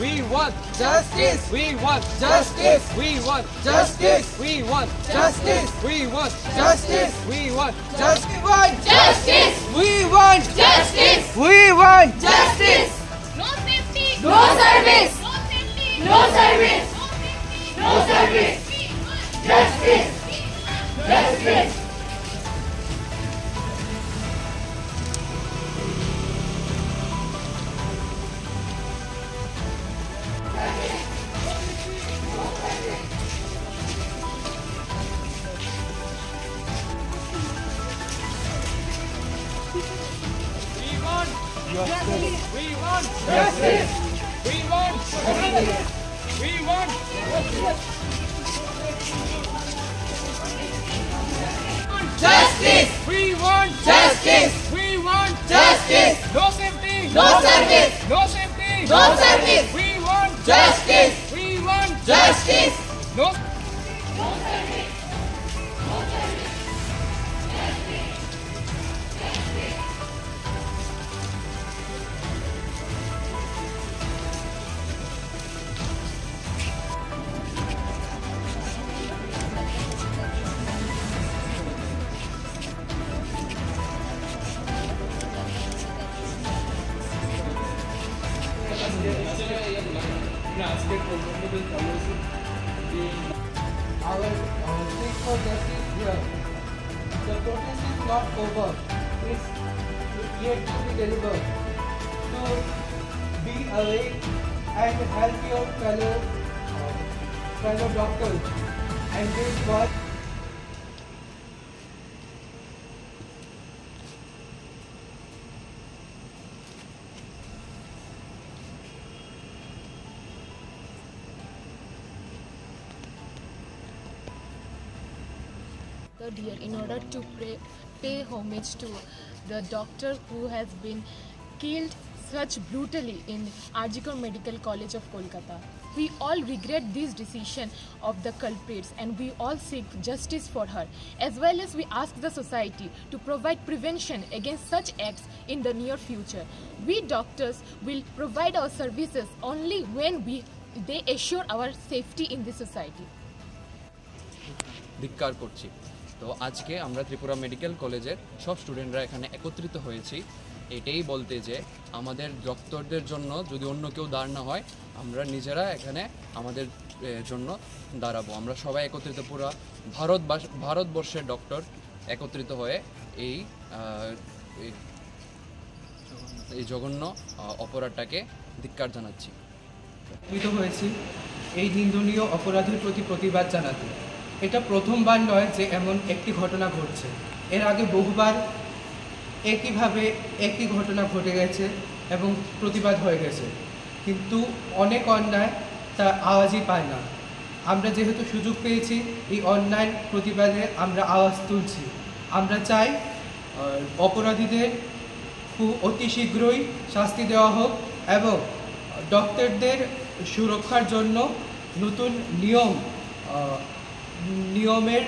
We want justice. We want Justice. We want Justice. We want Justice. We want Justice. We want Justice. We want Justice! We want Justice! We want Justice! No safety! No service. No safety! No service. No safety! No service. Justice. Justice. We want justice. We want Justice. We want We want Justice. We want Justice. We want Justice. No safety. No service. No safety. No service. We want Justice. We want Justice. No. Our seek for justice here. The protest is not over. It's yet to be delivered. So be awake and help your fellow doctors and this work. Dear, in order to pay homage to the doctor who has been killed such brutally in RG Kar Medical College of Kolkata. We all regret this decision of the culprits and we all seek justice for her, as well as we ask the society to provide prevention against such acts in the near future. We doctors will provide our services only when they assure our safety in the society. ধিক্কার করছি। তো আজকে আমরা Tripura medical কলেজের সব স্টুডেন্টরা এখানে একত্রিত হয়েছি এটাই বলতে যে আমাদের ডক্টরদের জন্য যদি অন্য কেউ দাঁড় না হয় আমরা নিজেরা এখানে আমাদের জন্য দাঁড়াবো। আমরা সবাই একত্রিত পুরো ভারতবর্ষের ডক্টর একত্রিত হয়ে এই জঘন্য অপরাধটাকে ধিক্কার জানাচ্ছি। একত্রিত হয়েছি এই নিন্দনীয় অপরাধের প্রতি প্রতিবাদ জানাতে। এটা প্রথমবার নয় যে এমন একটি ঘটনা ঘটছে, এর আগে বহুবার একইভাবে একই ঘটনা ঘটে গেছে এবং প্রতিবাদ হয়ে গেছে, কিন্তু অনেক অন্যায় তা আওয়াজই পায় না। আমরা যেহেতু সুযোগ পেয়েছি এই অন্যায়ের প্রতিবাদে আমরা আওয়াজ তুলছি। আমরা চাই অপরাধীদের খুব অতি শীঘ্রই শাস্তি দেওয়া হোক এবং ডক্টরদের সুরক্ষার জন্য নতুন নিয়মের